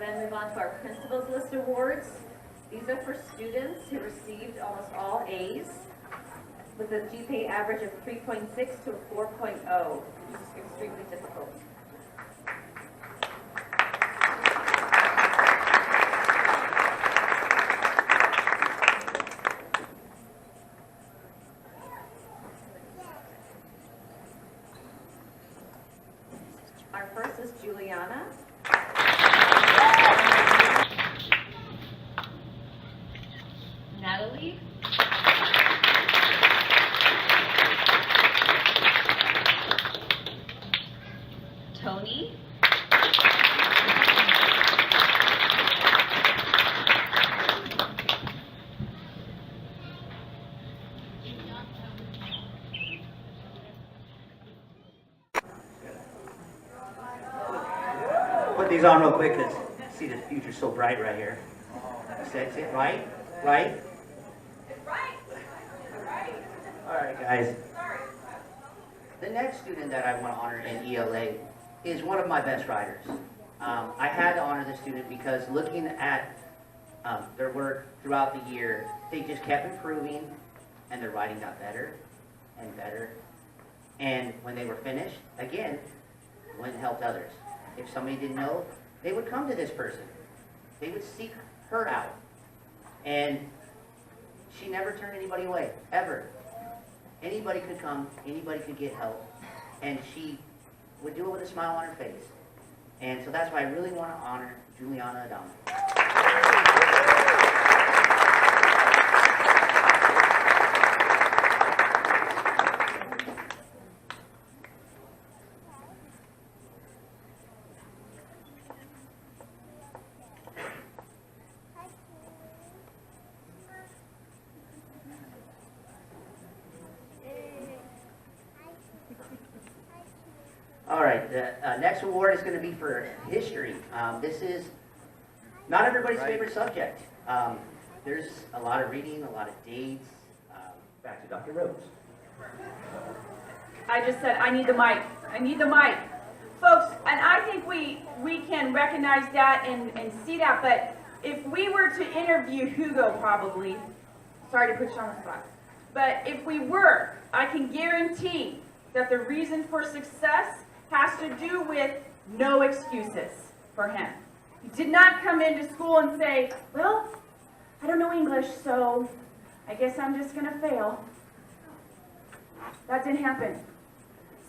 then move on to our Principals List Awards. These are for students who received almost all A's with a GPA average of 3.6 to a 4.0, which is extremely difficult. Our first is Juliana. Natalie. Tony. Put these on real quick because see the future's so bright right here. That's it, right? Right? All right, guys. The next student that I want to honor in ELA is one of my best writers. I had to honor this student because looking at their work throughout the year, they just kept improving and their writing got better and better. And when they were finished, again, went and helped others. If somebody didn't know, they would come to this person. They would seek her out. And she never turned anybody away, ever. Anybody could come, anybody could get help, and she would do it with a smile on her face. And so that's why I really want to honor Juliana Adamo. All right, the next award is going to be for history. This is not everybody's favorite subject. There's a lot of reading, a lot of dates. Back to Dr. Rhodes. I just said, I need the mic. I need the mic. Folks, and I think we can recognize that and see that, but if we were to interview Hugo probably, sorry to put you on the spot, but if we were, I can guarantee that the reason for success has to do with no excuses for him. He did not come into school and say, well, I don't know English, so I guess I'm just going to fail. That didn't happen.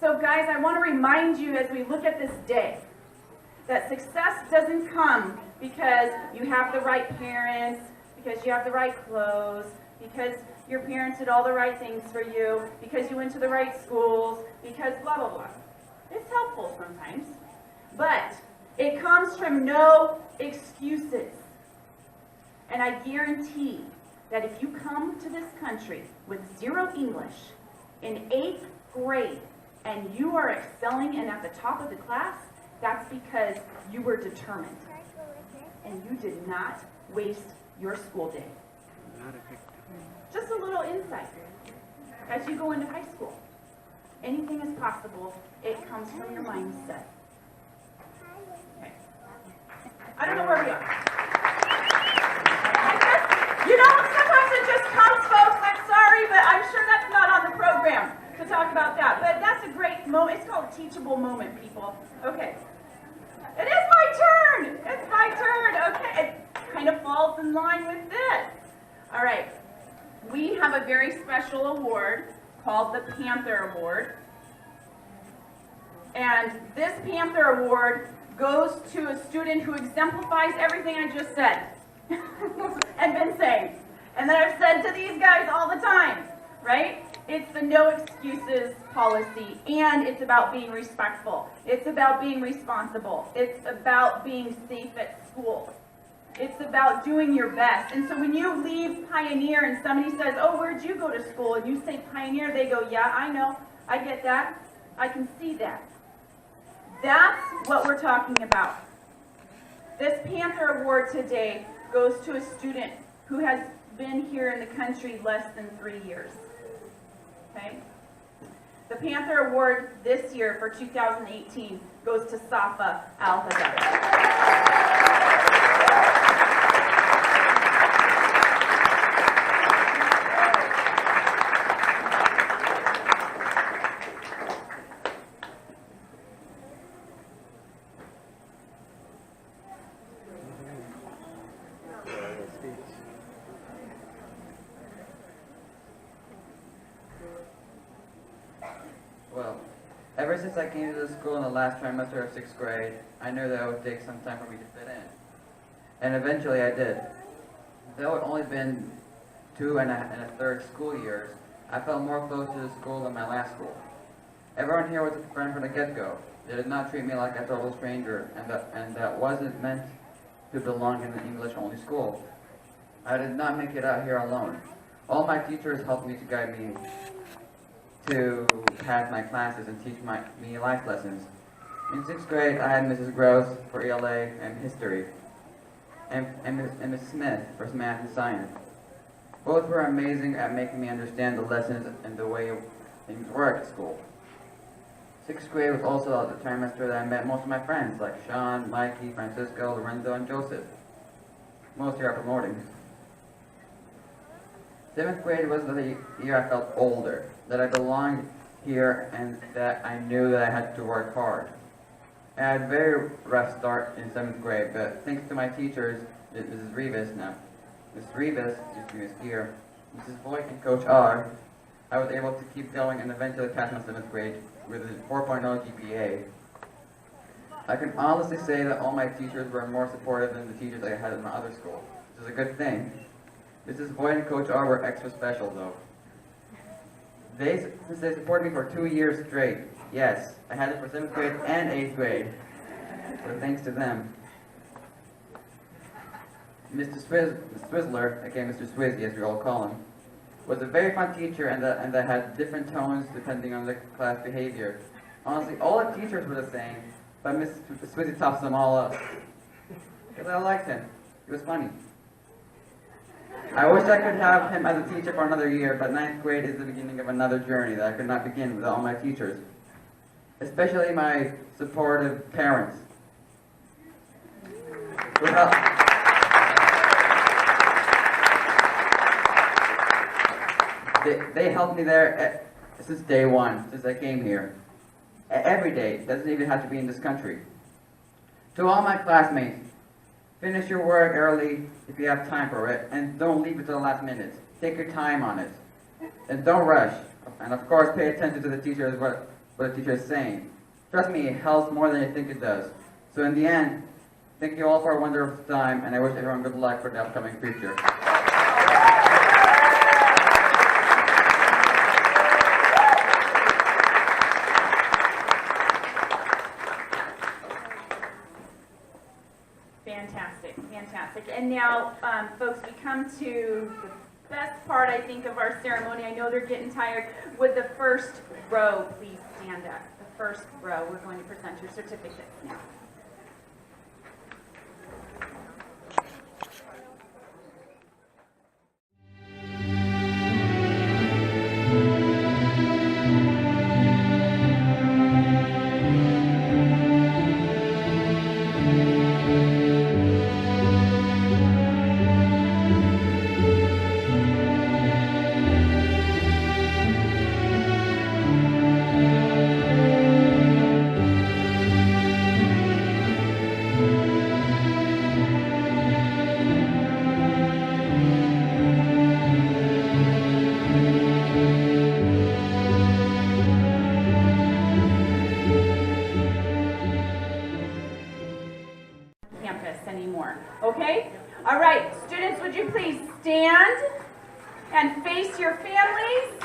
So guys, I want to remind you as we look at this day that success doesn't come because you have the right parents, because you have the right clothes, because your parents did all the right things for you, because you went to the right schools, because blah, blah, blah. It's helpful sometimes, but it comes from no excuses. And I guarantee that if you come to this country with 0 English in 8th grade and you are excelling and at the top of the class, that's because you were determined and you did not waste your school day. Just a little insight as you go into high school. Anything is possible. It comes from your mindset. Okay. I don't know where we are. You know, sometimes it just comes, folks. I'm sorry, but I'm sure that's not on the program to talk about that. But that's a great moment. It's called a teachable moment, people. Okay. It is my turn. It's my turn. Okay. It kind of falls in line with this. All right. We have a very special award called the Panther Award. And this Panther Award goes to a student who exemplifies everything I just said and been saying. And that I've said to these guys all the time, right? It's the no excuses policy, and it's about being respectful. It's about being responsible. It's about being safe at school. It's about doing your best. And so when you leave Pioneer and somebody says, oh, where'd you go to school? And you say Pioneer, they go, yeah, I know. I get that. I can see that. That's what we're talking about. This Panther Award today goes to a student who has been here in the country less than 3 years. Okay? The Panther Award this year for 2018 goes to Safa Al-Hadar. Well, ever since I came to the school in the last trimester of 6th grade, I knew that it would take some time for me to fit in. And eventually I did. Though it only been 2 and a third school years, I felt more close to the school than my last school. Everyone here was a friend from the get-go. They did not treat me like a total stranger, and that wasn't meant to belong in an English-only school. I did not make it out here alone. All my teachers helped me to guide me to pass my classes and teach me life lessons. In 6th grade, I had Mrs. Gross for ELA and history, and Ms. Smith for math and science. Both were amazing at making me understand the lessons and the way things work at school. 6th grade was also the trimester that I met most of my friends, like Sean, Mikey, Francisco, Lorenzo, and Joseph. Most here are promoting. 7th grade was the year I felt older, that I belonged here, and that I knew that I had to work hard. I had a very rough start in 7th grade, but thanks to my teachers, Mrs. Rivas, used to be Miss Gear, Mrs. Voigt, and Coach R, I was able to keep going and eventually pass my 7th grade with a 4.0 GPA. I can honestly say that all my teachers were more supportive than the teachers I had at my other school, which is a good thing. Mrs. Boyd and Coach R were extra special though. Since they supported me for 2 years straight, yes, I had it for 7th grade and 8th grade, so thanks to them. Mr. Swizzler, aka Mr. Swizzy as we all call him, was a very fun teacher and that had different tones depending on the class behavior. Honestly, all the teachers were the same, but Mr. Swizzy tops them all up. Because I liked him. He was funny. I wish I could have him as a teacher for another year, but 9th grade is the beginning of another journey that I could not begin without all my teachers. Especially my supportive parents. They helped me there since day one, since I came here. Every day, it doesn't even have to be in this country. To all my classmates, finish your work early if you have time for it, and don't leave it to the last minute. Take your time on it. And don't rush. And of course, pay attention to the teacher, what the teacher is saying. Trust me, it helps more than you think it does. So in the end, thank you all for a wonderful time, and I wish everyone good luck for the upcoming future. Fantastic. And now, folks, we come to the best part, I think, of our ceremony. I know they're getting tired. Would the first row please stand up? The first row. We're going to present your certificates now. Okay? All right, students, would you please stand and face your families?